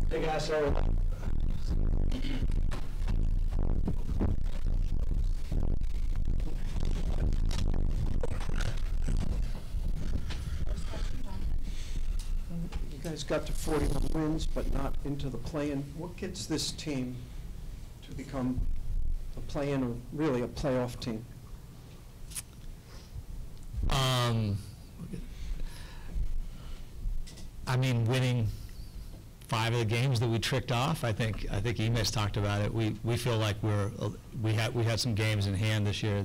Big ass area. You guys got to 41 wins, but not into the play-in. What gets this team to become a play-in or really a playoff team? I mean, winning 5 of the games that we tricked off. I think Ime's talked about it. We feel like we had some games in hand this year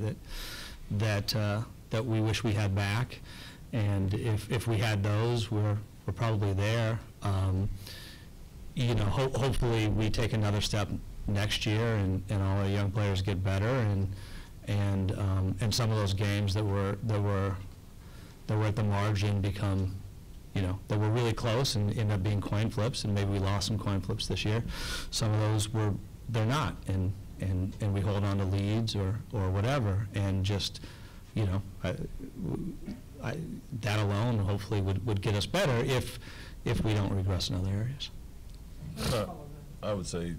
that we wish we had back, and if we had those, we're probably there. You know, hopefully we take another step next year, and all our young players get better, and some of those games that were at the margin become, you know, that were really close and end up being coin flips, and maybe we lost some coin flips this year. Some of those they're not, and we hold on to leads or whatever, and just, you know, that alone hopefully would get us better if we don't regress in other areas. I would say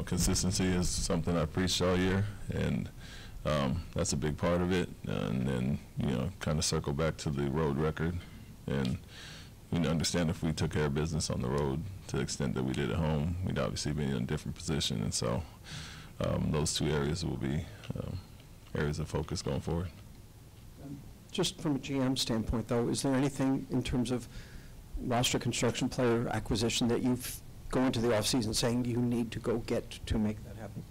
consistency is something I preached all year, and that's a big part of it. And then, kind of circle back to the road record, and understand if we took care of business on the road to the extent that we did at home, we'd obviously be in a different position. And so those 2 areas will be areas of focus going forward. Just from a GM standpoint, though, is there anything in terms of roster construction, player acquisition that you've go into the offseason saying you need to go get to make that happen?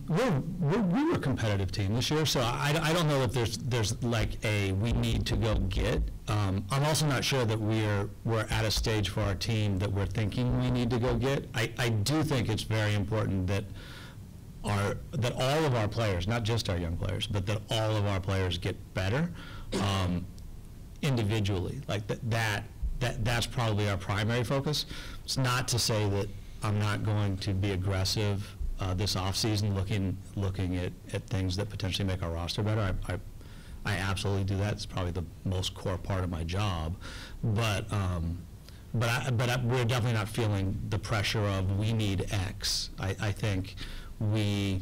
We were a competitive team this year, so I don't know if there's like we need to go get. I'm also not sure that we're at a stage for our team that we're thinking we need to go get. I do think it's very important that all of our players, not just our young players, but that all of our players get better individually. Like that's probably our primary focus. It's not to say that I'm not going to be aggressive this offseason looking at things that potentially make our roster better. I absolutely do that. It's probably the most core part of my job. But we're definitely not feeling the pressure of we need X. I think we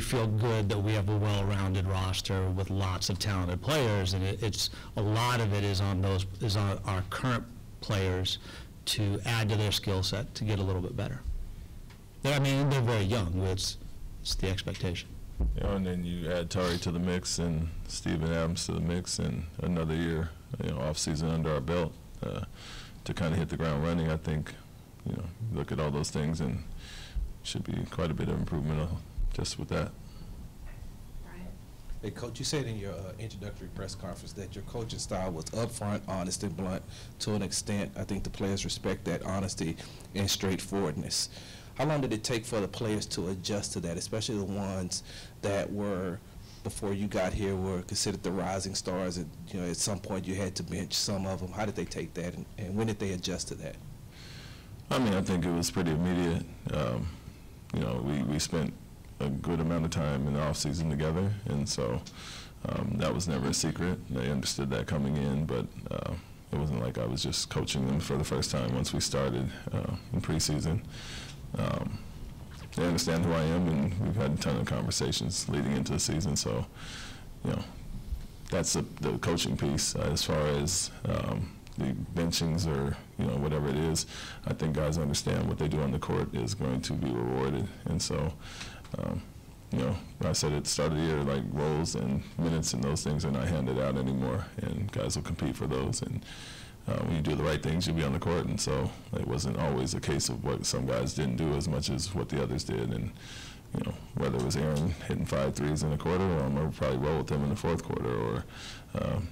feel good that we have a well-rounded roster with lots of talented players, and it's a lot of it is on our current players to add to their skill set to get a little bit better. I mean, they're very young. It's the expectation. And then you add Tari to the mix and Steven Adams to the mix, and another year, off season under our belt to kind of hit the ground running. I think, look at all those things, and should be quite a bit of improvement just with that. Hey, Coach, you said in your introductory press conference that your coaching style was upfront, honest, and blunt. To an extent, I think the players respect that honesty and straightforwardness. How long did it take for the players to adjust to that, especially the ones that were, before you got here, were considered the rising stars, and at some point you had to bench some of them? How did they take that, and when did they adjust to that? I mean, I think it was pretty immediate. We spent a good amount of time in the off season together, and so that was never a secret. They understood that coming in, but it wasn't like I was just coaching them for the first time once we started in preseason. They understand who I am, and we've had a ton of conversations leading into the season. So, that's the coaching piece. As far as the benchings or whatever it is, I think guys understand what they do on the court is going to be rewarded. And so, I said at the start of the year, like roles and minutes and those things are not handed out anymore, and guys will compete for those. And when you do the right things, you'll be on the court. And so it wasn't always a case of what some guys didn't do as much as what the others did. And whether it was Aaron hitting 5 threes in a quarter, or I'm going to probably roll with him in the fourth quarter, or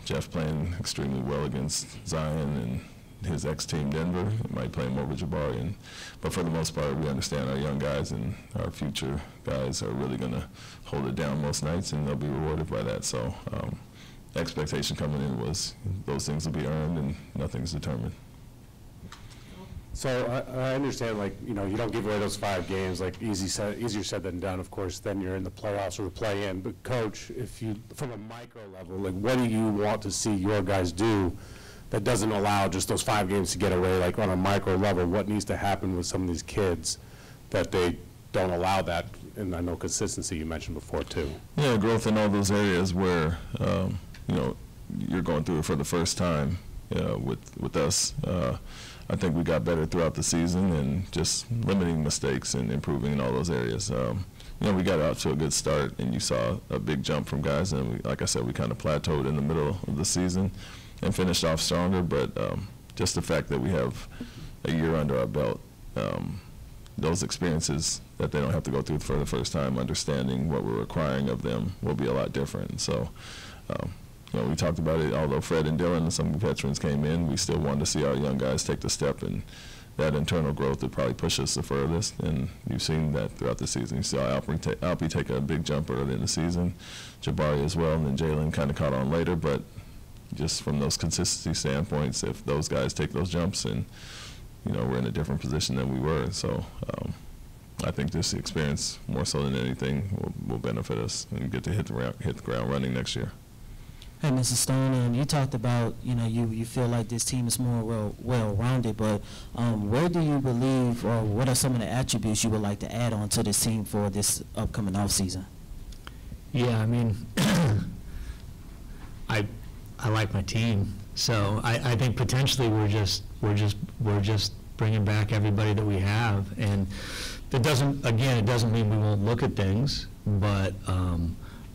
Jeff playing extremely well against Zion and his ex-team Denver, might play him over Jabari. But for the most part, we understand our young guys and our future guys are really going to hold it down most nights, and they'll be rewarded by that. So expectation coming in was those things will be earned and nothing's determined. So I understand, you don't give away those 5 games, easier said than done, of course, then you're in the playoffs or play-in. But Coach, from a micro level, what do you want to see your guys do that doesn't allow just those 5 games to get away, like on a micro level, what needs to happen with some of these kids that they don't allow that? And I know consistency you mentioned before too. Yeah, growth in all those areas where, you know, you're going through it for the first time with us. I think we got better throughout the season and just limiting mistakes and improving in all those areas. You know, we got out to a good start, and you saw a big jump from guys, and we, like I said, we kind of plateaued in the middle of the season and finished off stronger, but just the fact that we have a year under our belt, those experiences that they don't have to go through for the first time, understanding what we're requiring of them will be a lot different. So, you know, we talked about it, although Fred and Dillon and some veterans came in, we still wanted to see our young guys take the step, and that internal growth would probably push us the furthest, and you've seen that throughout the season. You saw Alperen take a big jump early in the season, Jabari as well, and then Jalen kind of caught on later, but just from those consistency standpoints, if those guys take those jumps, and you know, we're in a different position than we were. So I think this experience, more so than anything, will benefit us and get to hit the ground running next year. Hey, Mrs. Stone, you talked about, you know, you feel like this team is more well-rounded, but where do you believe, or what are some of the attributes you would like to add on to this team for this upcoming offseason? Yeah, I mean, I like my team, so I think potentially we're just bringing back everybody that we have, and it doesn't mean we won't look at things, but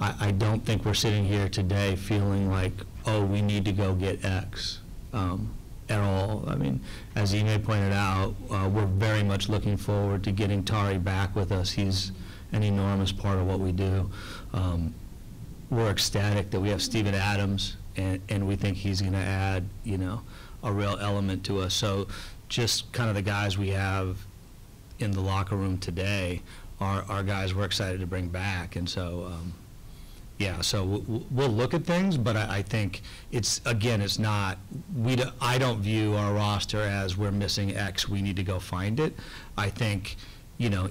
I don't think we're sitting here today feeling like, oh, we need to go get X at all. I mean, as Ime pointed out, we're very much looking forward to getting Tari back with us. He's an enormous part of what we do. We're ecstatic that we have Steven Adams, and we think he's going to add, you know, a real element to us. So just kind of the guys we have in the locker room today are guys we're excited to bring back. And so, yeah, so we'll look at things, but I think it's not, I don't view our roster as we're missing X, we need to go find it. I think, you know,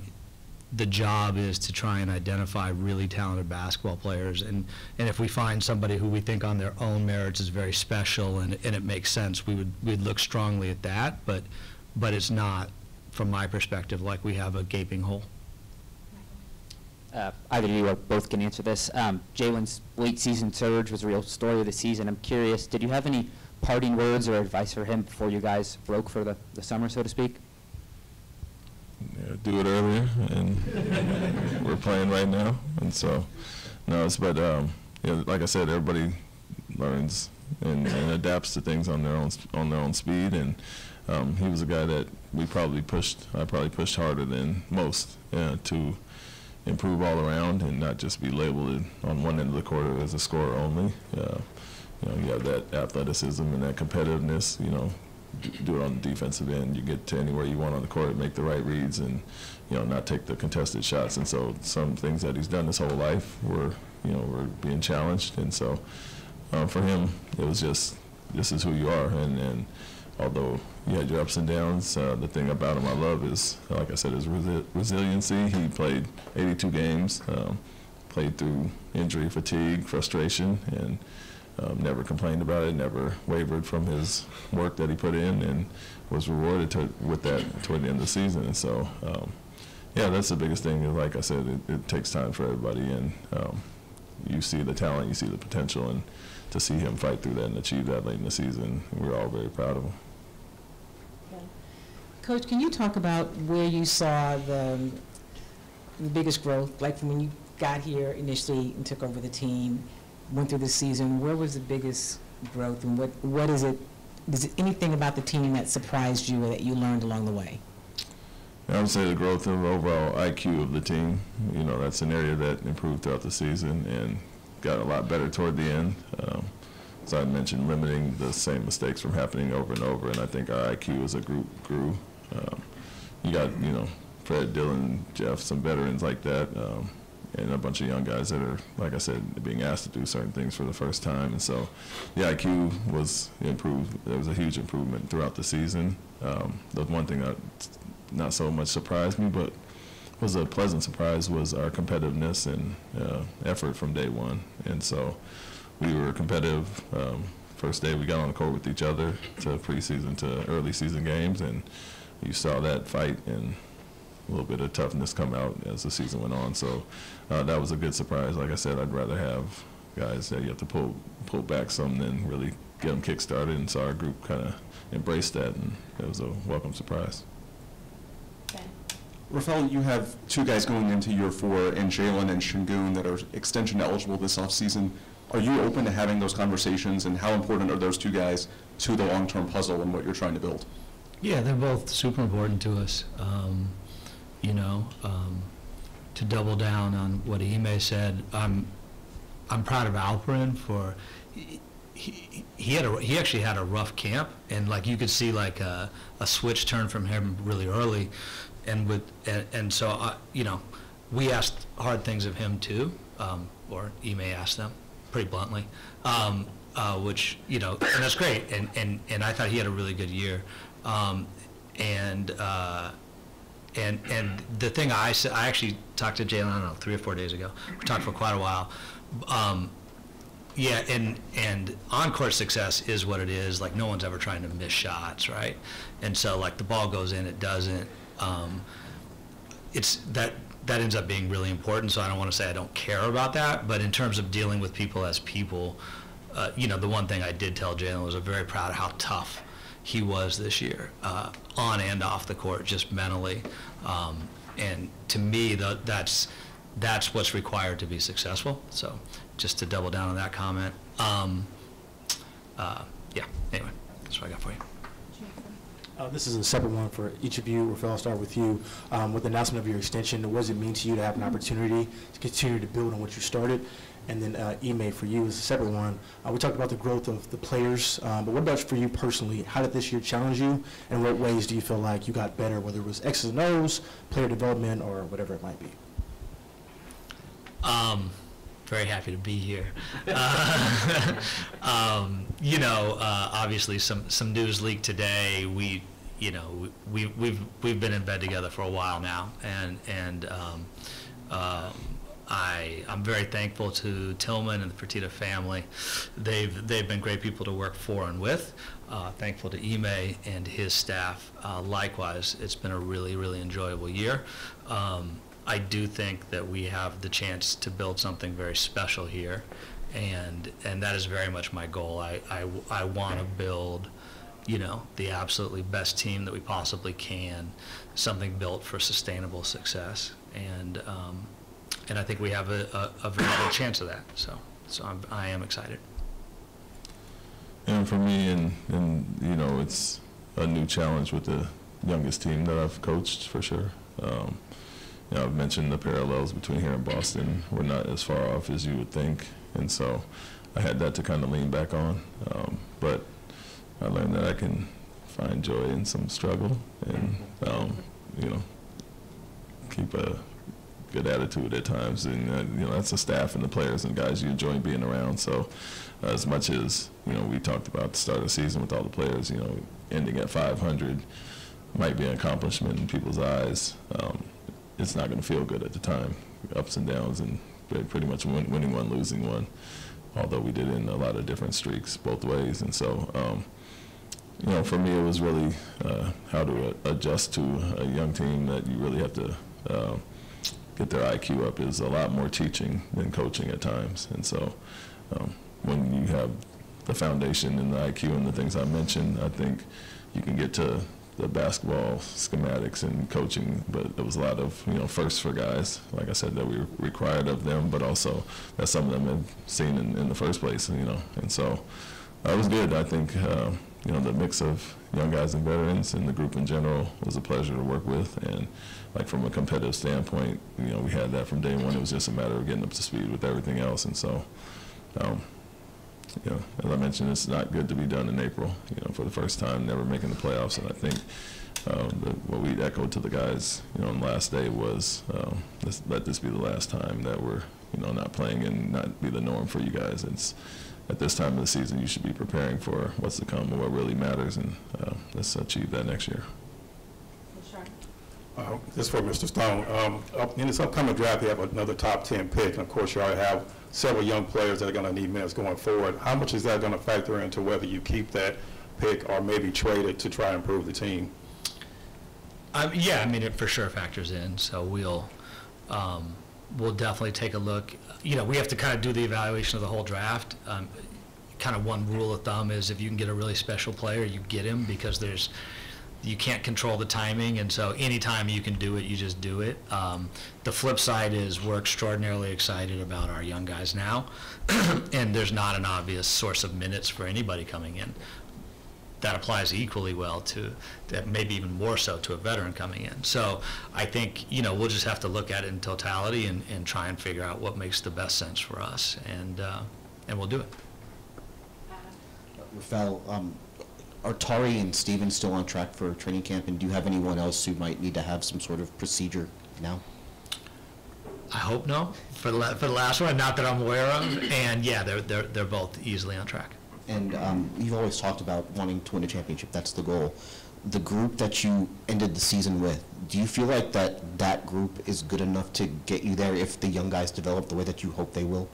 the job is to try and identify really talented basketball players, and if we find somebody who we think on their own merits is very special and it makes sense, we'd look strongly at that, but it's not, from my perspective, like we have a gaping hole. Either of you both can answer this. Jalen's late season surge was a real story of the season. I'm curious, did you have any parting words or advice for him before you guys broke for the summer, so to speak? Yeah, do it earlier, and we're playing right now, and so no, but you know, like I said, everybody learns and adapts to things on their own speed, and he was a guy that I probably pushed harder than most to improve all around and not just be labeled on one end of the court as a scorer only. You know, you have that athleticism and that competitiveness, you know, do it on the defensive end. You get to anywhere you want on the court, make the right reads, and you know, not take the contested shots. And so some things that he's done his whole life were being challenged. And so for him, it was just, this is who you are. And although you had your ups and downs, the thing about him I love is, like I said, his resiliency. He played 82 games, played through injury, fatigue, frustration, and never complained about it, never wavered from his work that he put in, and was rewarded with that toward the end of the season. And so, yeah, that's the biggest thing. Like I said, it takes time for everybody, and you see the talent, you see the potential, and to see him fight through that and achieve that late in the season, we're all very proud of him. Coach, can you talk about where you saw the biggest growth, like from when you got here initially and took over the team, went through the season, where was the biggest growth, and what is it anything about the team that surprised you or that you learned along the way? I would say the growth of overall IQ of the team. You know, that's an area that improved throughout the season and got a lot better toward the end. As I mentioned, limiting the same mistakes from happening over and over, and I think our IQ as a group grew. You got, you know, Fred, Dillon, Jeff, some veterans like that, and a bunch of young guys that are, like I said, being asked to do certain things for the first time. And so the IQ was improved. There was a huge improvement throughout the season. The one thing that not so much surprised me, but was a pleasant surprise, was our competitiveness and effort from day one. And so we were competitive first day we got on the court with each other to preseason to early season games, and you saw that fight and a little bit of toughness come out as the season went on. So that was a good surprise. Like I said, I'd rather have guys that you have to pull back some than really get them kick-started, and so our group kind of embraced that, and it was a welcome surprise. Rafael, you have two guys going into year 4, and Jalen and Sengun, that are extension eligible this offseason. Are you open to having those conversations, and how important are those two guys to the long-term puzzle and what you're trying to build? Yeah, they're both super important to us. To double down on what Ime said, I'm proud of Alperen for he actually had a rough camp, and like you could see like a switch turn from him really early, and so we asked hard things of him too, or Ime asked them pretty bluntly, which and that's great, and I thought he had a really good year, and the thing I said, I actually talked to Jalen, I don't know, 3 or 4 days ago. We talked for quite a while. Yeah, and on-court success is what it is. Like, no one's ever trying to miss shots, right? And so, like, the ball goes in, it doesn't. It's that ends up being really important, so I don't want to say I don't care about that. But in terms of dealing with people as people, the one thing I did tell Jalen was I'm very proud of how tough he was this year, on and off the court, just mentally. And to me, that's what's required to be successful. So just to double down on that comment. Yeah, anyway, that's what I got for you. This is a separate one for each of you. Rafael, I'll start with you. With the announcement of your extension, what does it mean to you to have an opportunity to continue to build on what you started? And then Ime, for you, is a separate one. We talked about the growth of the players, but what about for you personally? How did this year challenge you, and what ways do you feel like you got better, whether it was X's and O's, player development, or whatever it might be? Very happy to be here. Obviously some news leaked today. We've been in bed together for a while now, and I'm very thankful to Tillman and the Fertitta family. They've been great people to work for and with. Thankful to Ime and his staff. Likewise, it's been a really, really enjoyable year. I do think that we have the chance to build something very special here, and that is very much my goal. I want to build, the absolutely best team that we possibly can, something built for sustainable success, and I think we have a very good chance of that. So I am excited. And for me, and it's a new challenge with the youngest team that I've coached for sure. I've mentioned the parallels between here and Boston. We're not as far off as you would think, and so I had that to kind of lean back on. But I learned that I can find joy in some struggle, and keep a good attitude at times. And that's the staff and the players and guys you enjoy being around. So as much as we talked about the start of the season with all the players, ending at 500 might be an accomplishment in people's eyes. It's not going to feel good at the time. Ups and downs, and pretty much winning one, losing one, although we did in a lot of different streaks both ways. And so, for me, it was really how to adjust to a young team that you really have to get their IQ up. Is a lot more teaching than coaching at times. And so when you have the foundation and the IQ and the things I mentioned, I think you can get to the basketball schematics and coaching, but it was a lot of firsts for guys, like I said, that we required of them, but also that some of them had seen in the first place, and so it was good. I think the mix of young guys and veterans and the group in general was a pleasure to work with, and like from a competitive standpoint, we had that from day one. It was just a matter of getting up to speed with everything else, and so as I mentioned, it's not good to be done in April, for the first time, never making the playoffs. And I think what we echoed to the guys, on the last day was let this be the last time that we're, not playing and not be the norm for you guys. It's at this time of the season, you should be preparing for what's to come and what really matters, and let's achieve that next year. This is for Mr. Stone. In this upcoming draft, you have another top 10 pick, and of course, you already have several young players that are going to need minutes going forward. How much is that going to factor into whether you keep that pick or maybe trade it to try and improve the team? Yeah, I mean, it for sure factors in. So we'll definitely take a look. You know, we have to kind of do the evaluation of the whole draft. Kind of one rule of thumb is if you can get a really special player, you get him, because you can't control the timing, and so anytime you can do it, you just do it. The flip side is we're extraordinarily excited about our young guys now, and there's not an obvious source of minutes for anybody coming in. That applies equally well to, maybe even more so, to a veteran coming in. So I think, you know, we'll just have to look at it in totality and try and figure out what makes the best sense for us, and we'll do it. Rafael, are Tari and Steven still on track for training camp, and do you have anyone else who might need to have some sort of procedure now? I hope no, for the last one, not that I'm aware of, and yeah, they're both easily on track. And you've always talked about wanting to win a championship. That's the goal. The group that you ended the season with, do you feel like that group is good enough to get you there if the young guys develop the way that you hope they will?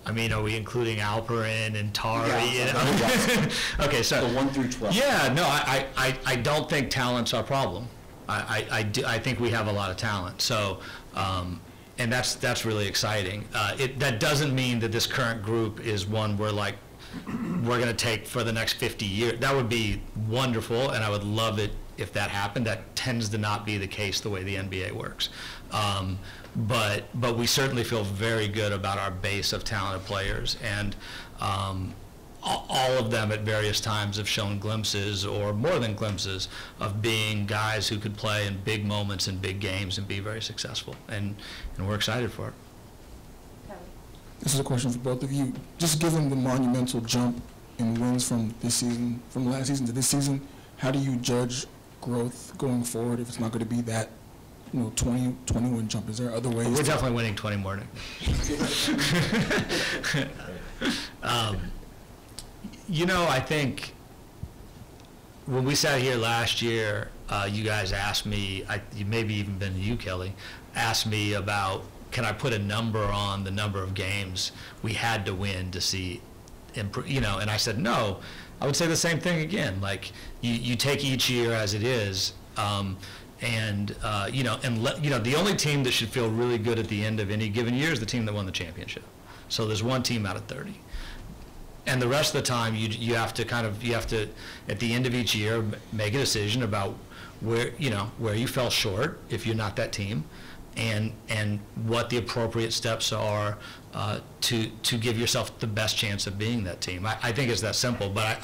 I mean, are we including Alperen and Tari? Yeah. Okay, so the 1 through 12. Yeah, no, I don't think talent's our problem. I think we have a lot of talent. So, and that's really exciting. That doesn't mean that this current group is one we're going to take for the next 50 years. That would be wonderful, and I would love it if that happened. That tends to not be the case the way the NBA works. But we certainly feel very good about our base of talented players, and all of them at various times have shown glimpses, or more than glimpses, of being guys who could play in big moments in big games and be very successful, and we're excited for it. This is a question for both of you. Just given the monumental jump in wins from this season, from last season to this season, how do you judge growth going forward if it's not going to be that, 21 jump? Is there other ways? We're definitely winning 20 more. I think when we sat here last year, you guys asked me, maybe even been you, Kelly, asked me about, can I put a number on the number of games we had to win to see improve, and I said no. I would say the same thing again. Like, you take each year as it is, the only team that should feel really good at the end of any given year is the team that won the championship. So there's one team out of 30. And the rest of the time, you have to, at the end of each year, make a decision about where you fell short if you're not that team, and what the appropriate steps are to give yourself the best chance of being that team. I think it's that simple, but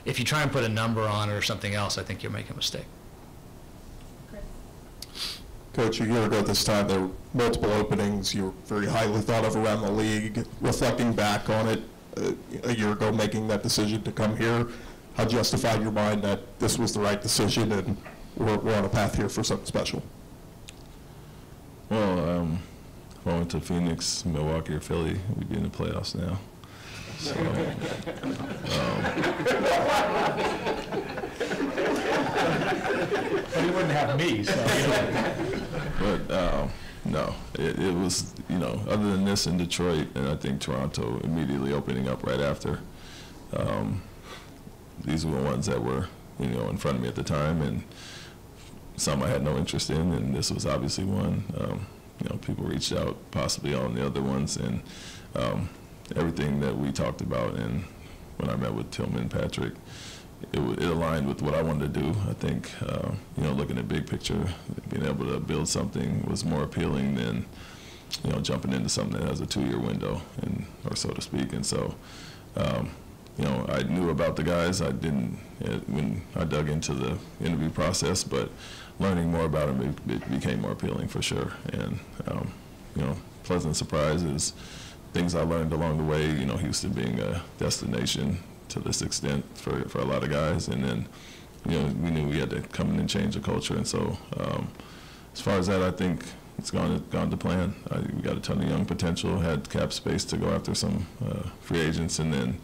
if you try and put a number on it or something else, I think you're making a mistake. Coach, a year ago at this time, there were multiple openings. You were very highly thought of around the league. Reflecting back on it, a year ago, making that decision to come here, how justified in your mind that this was the right decision and we're on a path here for something special? Well, if I went to Phoenix, Milwaukee, or Philly, we'd be in the playoffs now. So, you wouldn't have me, so. But no, it was, other than this in Detroit, and I think Toronto immediately opening up right after, these were the ones that were, in front of me at the time, and some I had no interest in, and this was obviously one. People reached out possibly on the other ones, and everything that we talked about, and when I met with Tillman and Patrick, it aligned with what I wanted to do. I think, looking at big picture, being able to build something was more appealing than, jumping into something that has a 2-year window, or so to speak. And so, I knew about the guys. I didn't when I dug into the interview process, but learning more about them, it became more appealing for sure. And, pleasant surprises, things I learned along the way, Houston being a destination to this extent for a lot of guys. And then, we knew we had to come in and change the culture. And so as far as that, I think it's gone to plan. We got a ton of young potential, had cap space to go after some free agents, and then,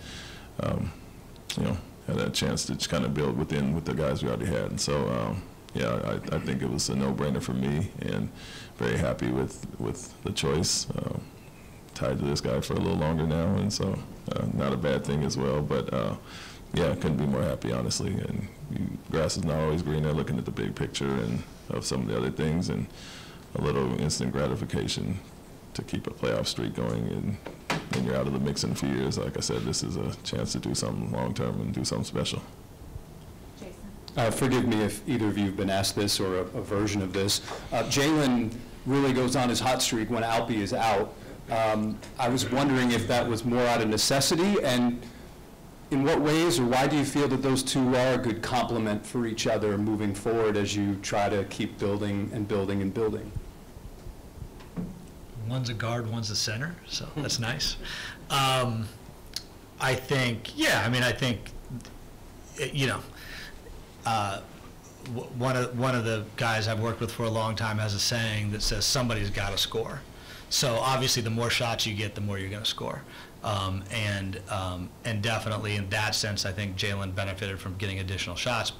had a chance to just kind of build with the guys we already had. And so, yeah, I think it was a no-brainer for me, and very happy with the choice. Tied to this guy for a little longer now, and so not a bad thing as well. But yeah, couldn't be more happy, honestly. And grass is not always greener. Looking at the big picture and of some of the other things, and a little instant gratification to keep a playoff streak going, and then you're out of the mix in a few years. Like I said, this is a chance to do something long term and do something special. Forgive me if either of you have been asked this or a version of this. Jalen really goes on his hot streak when Alpi is out. I was wondering if that was more out of necessity, and in what ways or why do you feel that those two are a good complement for each other moving forward as you try to keep building and building and building? One's a guard, one's a center, so that's nice. I think, yeah, I mean, I think, you know, one of the guys I've worked with for a long time has a saying that says somebody's got to score. So obviously the more shots you get, the more you're going to score. And definitely in that sense, I think Jalen benefited from getting additional shots.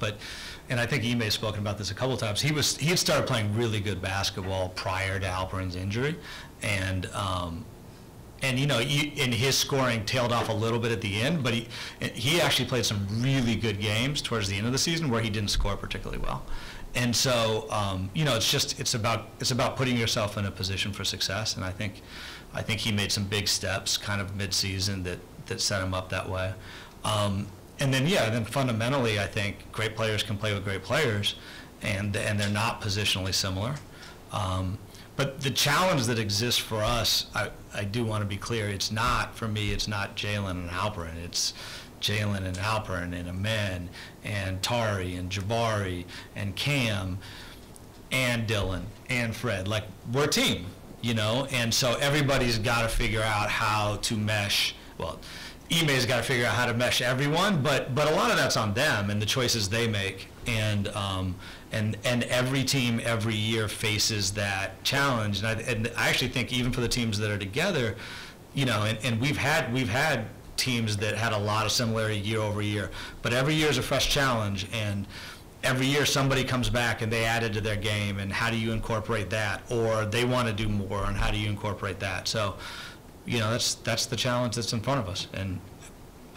And I think Ime has spoken about this a couple of times. He had started playing really good basketball prior to Alperen's injury, and you know, and his scoring tailed off a little bit at the end, but he actually played some really good games towards the end of the season where he didn't score particularly well. And so, you know, it's about putting yourself in a position for success, and I think he made some big steps kind of mid-season that set him up that way. And then fundamentally, I think great players can play with great players, and they're not positionally similar. But the challenge that exists for us, I do want to be clear, it's not, for me, it's not Jalen and Alperen. It's Jalen and Alperen and Amen and Tari and Jabari and Cam and Dillon and Fred. Like, we're a team, you know? And so everybody's got to figure out how to mesh. Well, Ime's got to figure out how to mesh everyone, but a lot of that's on them and the choices they make. And every team every year faces that challenge. And I actually think even for the teams that are together, you know, and we've had teams that had a lot of similarity year over year, but every year is a fresh challenge, and every year somebody comes back and they added to their game, and how do you incorporate that? Or they want to do more, and how do you incorporate that? So, you know, that's the challenge that's in front of us. And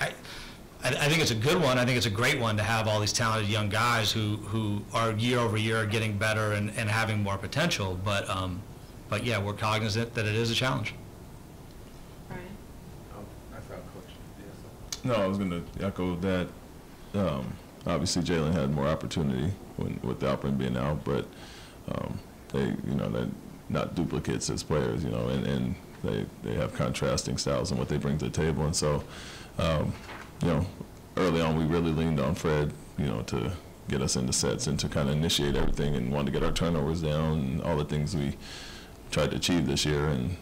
I think it's a good one. I think it's a great one to have all these talented young guys who are year over year getting better and having more potential. But yeah, we're cognizant that it is a challenge. No, I was going to echo that. Obviously, Jalen had more opportunity with Alperen being out, but they're not duplicates as players, you know, and they have contrasting styles and what they bring to the table. And so, you know, early on, we really leaned on Fred, you know, to get us into sets and to kind of initiate everything, and wanted to get our turnovers down and all the things we tried to achieve this year. And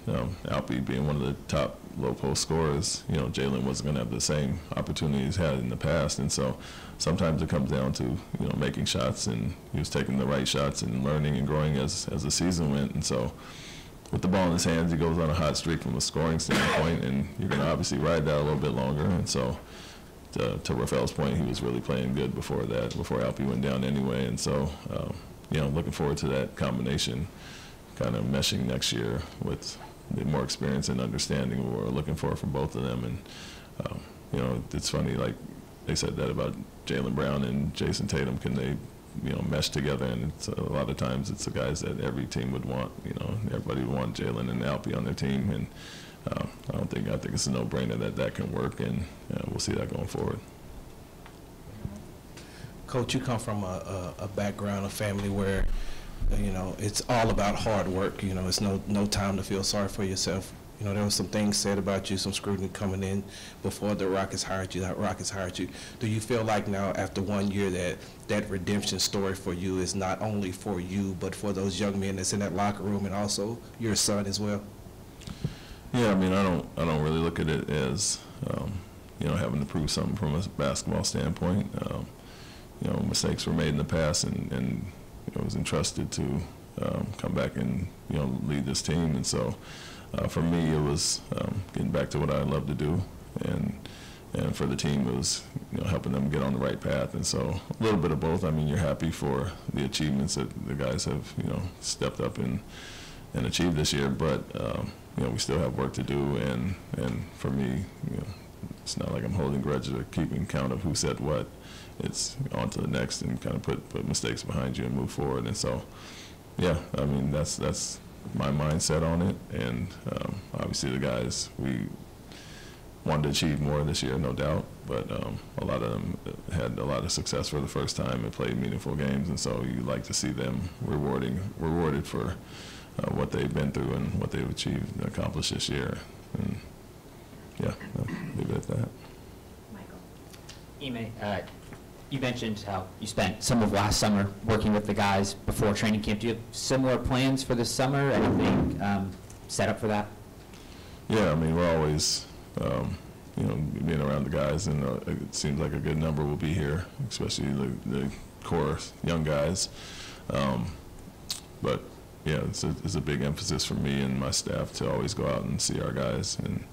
Alpi being one of the top low post scorers, you know, Jalen wasn't going to have the same opportunities he's had in the past. And so sometimes it comes down to, you know, making shots, and he was taking the right shots and learning and growing as the season went. And so with the ball in his hands, he goes on a hot streak from a scoring standpoint, and you're going to obviously ride that a little bit longer. And so to Rafael's point, he was really playing good before Alpi went down anyway. And so, you know, looking forward to that combination kind of meshing next year with more experience and understanding what we're looking for from both of them. And, you know, it's funny, like they said that about Jaylen Brown and Jason Tatum, can they, you know, mesh together? And it's, a lot of times it's the guys that every team would want, you know, everybody would want Jalen and Alpi on their team. And I think it's a no-brainer that can work, and we'll see that going forward. Coach, you come from a background, a family where, you know, it's all about hard work. You know, it's no time to feel sorry for yourself. You know, there were some things said about you, some scrutiny coming in before the Rockets hired you, Do you feel like now, after 1 year, that redemption story for you is not only for you, but for those young men that's in that locker room, and also your son as well? Yeah, I mean, I don't really look at it as, you know, having to prove something from a basketball standpoint. You know, mistakes were made in the past, and you know, was entrusted to come back and, you know, lead this team. And so for me, it was getting back to what I love to do. And, And for the team, it was, helping them get on the right path. And so a little bit of both. I mean, you're happy for the achievements that the guys have, stepped up and achieved this year. But, we still have work to do. And for me, it's not like I'm holding grudges or keeping count of who said what. It's on to the next and kind of put mistakes behind you and move forward. And so, yeah, I mean, that's my mindset on it. And obviously the guys, we wanted to achieve more this year, no doubt, but a lot of them had a lot of success for the first time and played meaningful games, and so you like to see them rewarded for what they've been through and what they've achieved and accomplished this year. And yeah, I'll leave it at that. Ime, you mentioned how you spent some of last summer working with the guys before training camp. Do you have similar plans for this summer? Anything set up for that? Yeah, I mean, we're always being around the guys, and it seems like a good number will be here, especially the core young guys. But yeah, it's a big emphasis for me and my staff to always go out and see our guys. And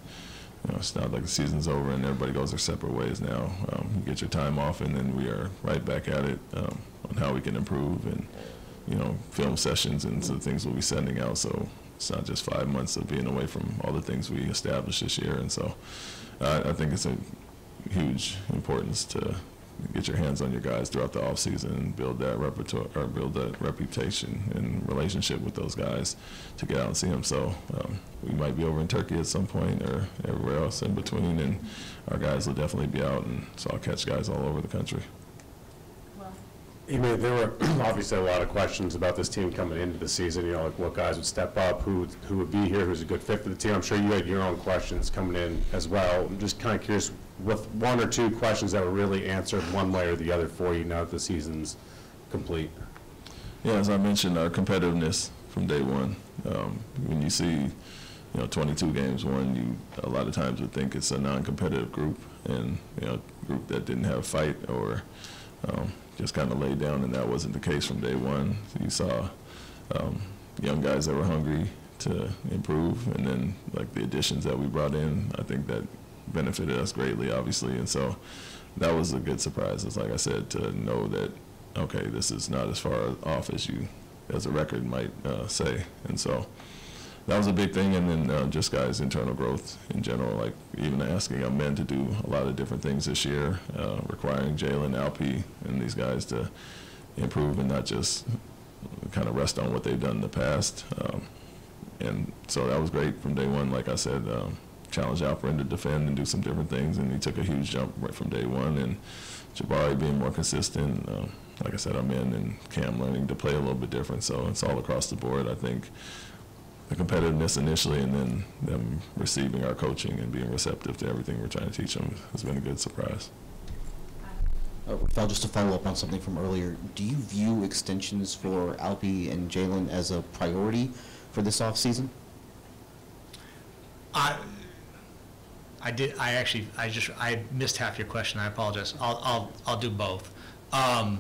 it's not like the season's over and everybody goes their separate ways now. You get your time off, and then we are right back at it on how we can improve, and film sessions and so things we'll be sending out. So it's not just 5 months of being away from all the things we established this year. And so I think it's a huge importance to get your hands on your guys throughout the offseason and build that reputation and relationship with those guys to get out and see them. So we might be over in Turkey at some point or everywhere else in between, and our guys will definitely be out, and so I'll catch guys all over the country. Ime, there were obviously a lot of questions about this team coming into the season, like what guys would step up, who would be here, who's a good fit for the team. I'm sure you had your own questions coming in as well. I'm just kind of curious, with one or two questions that were really answered one way or the other for you now that the season's complete. Yeah, as I mentioned, our competitiveness from day one. When you see 22 games won, you a lot of times would think it's a non-competitive group, and a group that didn't have fight or just kind of laid down, and that wasn't the case from day one. So you saw young guys that were hungry to improve, and then like the additions that we brought in, I think that benefited us greatly, obviously, and so that was a good surprise. It's like I said, to know that, okay, this is not as far off as a record might say, and so that was a big thing. And then just guys' internal growth in general, like even asking our men to do a lot of different things this year, requiring Jalen, Alperen, and these guys to improve and not just kind of rest on what they've done in the past. And so that was great from day one. Like I said, challenge Alperen to defend and do some different things, and he took a huge jump right from day one. And Jabari being more consistent, like I said, our men and Cam learning to play a little bit different. So it's all across the board. I think the competitiveness initially, and then them receiving our coaching and being receptive to everything we're trying to teach them has been a good surprise. Rafael, just to follow up on something from earlier, do you view extensions for Alpi and Jalen as a priority for this offseason? I missed half your question. I apologize. I'll do both. I'll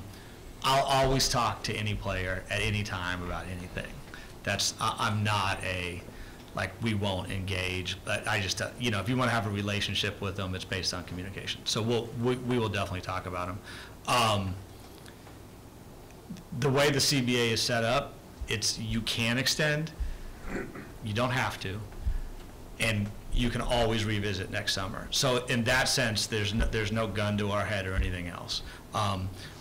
always talk to any player at any time about anything. I'm not we won't engage, but I just, if you want to have a relationship with them, it's based on communication. So we will definitely talk about them. The way the CBA is set up, you can extend, you don't have to, and you can always revisit next summer. So in that sense, there's no gun to our head or anything else.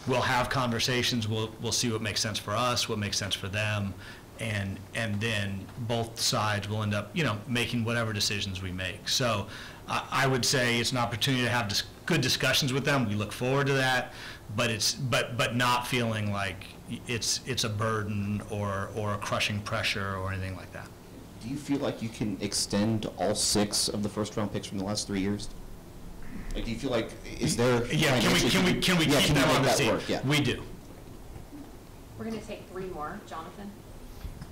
We'll have conversations, we'll see what makes sense for us, what makes sense for them, and then both sides will end up, making whatever decisions we make. So I would say it's an opportunity to have good discussions with them. We look forward to that, but not feeling like it's a burden or a crushing pressure or anything like that. Do you feel like you can extend all 6 of the first-round picks from the last 3 years? Like, do you feel like, is there... Yeah, can we keep them on the team? Yeah. We do. We're going to take 3 more. Jonathan?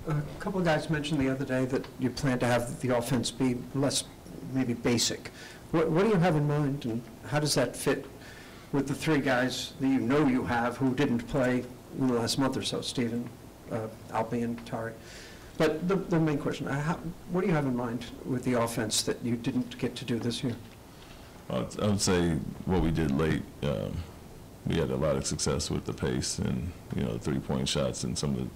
A couple of guys mentioned the other day that you plan to have the offense be less, maybe basic. What do you have in mind, and how does that fit with the 3 guys that you have who didn't play in the last month or so, Steven, Alpi, and Tari? But the main question, what do you have in mind with the offense that you didn't get to do this year? I would say what we did late, we had a lot of success with the pace and, you know, the three-point shots and some of the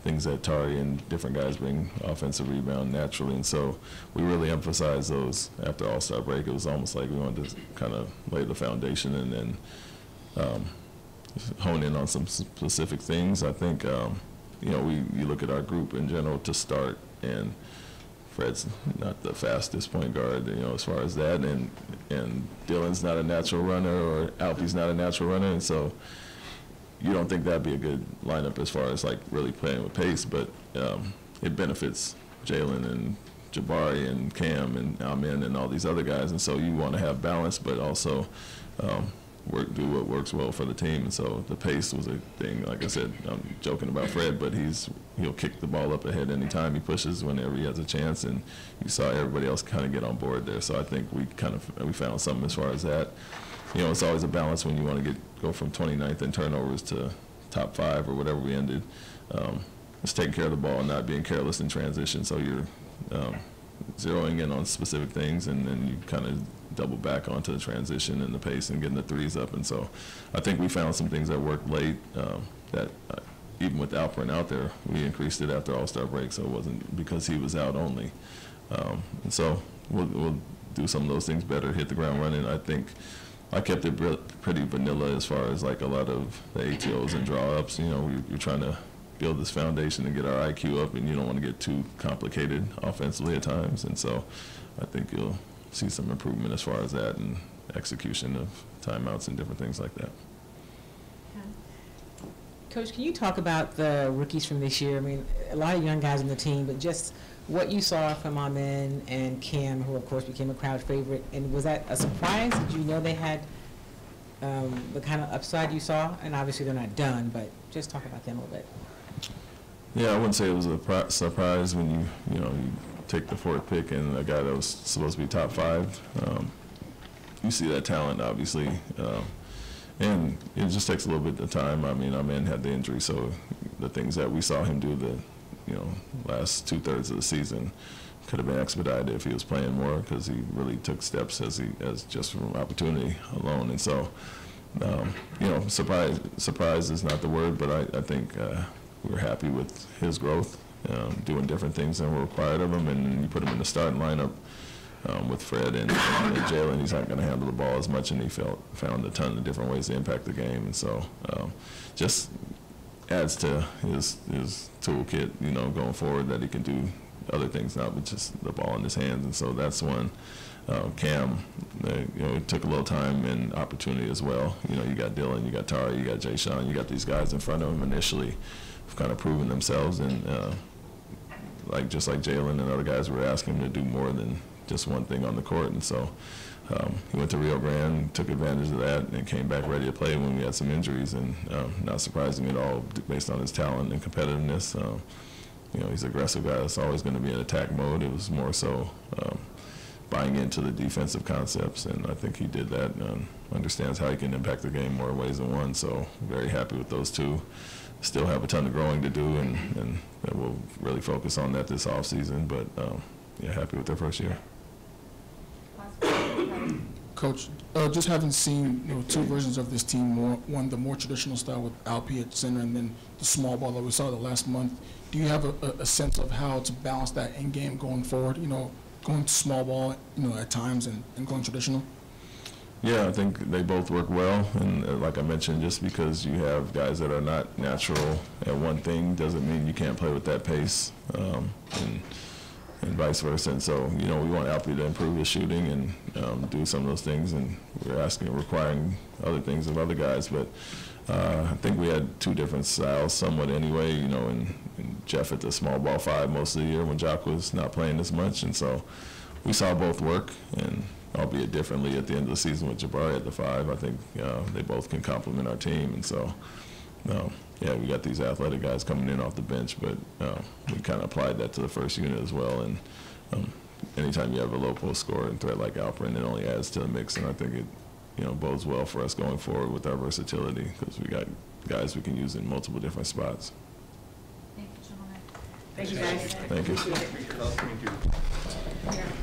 things that Tari and different guys bring offensive rebound naturally. And so we really emphasized those after All-Star break. It was almost like we wanted to kind of lay the foundation and then hone in on some specific things. I think, you know, you look at our group in general to start, and Fred's not the fastest point guard, you know, as far as that, and Dillon's not a natural runner, or Alpe's not a natural runner, and so you don't think that'd be a good lineup as far as like really playing with pace, but it benefits Jalen and Jabari and Cam and Amen and all these other guys, and so you want to have balance, but also do what works well for the team. And so the pace was a thing. Like I said, I'm joking about Fred, but he'll kick the ball up ahead anytime he pushes, whenever he has a chance, and you saw everybody else kind of get on board there. So I think we found something as far as that. You know, it's always a balance when you want to go from 29th in turnovers to top 5 or whatever we ended. It's taking care of the ball and not being careless in transition. So you're zeroing in on specific things, and then you kind of double back onto the transition and the pace and getting the threes up. And so I think we found some things that worked late that even with Alperen out there, we increased it after All-Star break, so it wasn't because he was out only. And so we'll do some of those things better, hit the ground running. I think I kept it pretty vanilla as far as like a lot of the ATOs and draw-ups. You know, you're trying to build this foundation and get our IQ up, and you don't want to get too complicated offensively at times. And so I think you'll see some improvement as far as that and execution of timeouts and different things like that. Coach, can you talk about the rookies from this year? I mean, a lot of young guys on the team, but just what you saw from Amen and Cam, who of course became a crowd favorite, and was that a surprise? Did you know they had the kind of upside you saw? And obviously they're not done, but just talk about them a little bit. Yeah, I wouldn't say it was a surprise when you take the 4th pick and a guy that was supposed to be top 5. You see that talent, obviously, and it just takes a little bit of time. I mean, Amen had the injury, so the things that we saw him do the last 2/3 of the season could have been expedited if he was playing more, because he really took steps as just from opportunity alone. And so, surprise is not the word, but I think we were happy with his growth, doing different things than were required of him. And you put him in the starting lineup with Fred and Jalen, he's not going to handle the ball as much, and he found a ton of different ways to impact the game. And so just adds to his toolkit, going forward, that he can do other things now with just the ball in his hands. And so that's one. Cam, it took a little time and opportunity as well. You got Dillon, you got Tari, you got Jae'Sean, you got these guys in front of him initially who've kind of proven themselves, and just like Jalen and other guys were asking him to do more than just one thing on the court. And so he went to Rio Grande, took advantage of that, and came back ready to play when we had some injuries, and not surprising at all based on his talent and competitiveness. He's an aggressive guy that's always going to be in attack mode. It was more so buying into the defensive concepts, and I think he did that and understands how he can impact the game more ways than one. So very happy with those two. Still have a ton of growing to do, and we'll really focus on that this offseason, but happy with their first year. Coach, just having seen two versions of this team, one the more traditional style with Alpe at center, and then the small ball that we saw the last month, do you have a sense of how to balance that in game going forward, going to small ball, at times, and going traditional? Yeah, I think they both work well, and like I mentioned, just because you have guys that are not natural at one thing doesn't mean you can't play with that pace, and vice versa. And so, we want Alpe to improve his shooting and do some of those things, and we're requiring other things of other guys. But I think we had two different styles somewhat anyway, and Jeff at the small ball 5 most of the year when Jock was not playing as much. And so we saw both work, and albeit differently at the end of the season with Jabari at the 5. I think they both can complement our team. And so, we got these athletic guys coming in off the bench, but we kind of applied that to the first unit as well. And anytime you have a low post scorer and threat like Alperen, it only adds to the mix. And I think it bodes well for us going forward with our versatility, because we got guys we can use in multiple different spots. Thank you, gentlemen. Thank you, guys. Thank you. Thank you.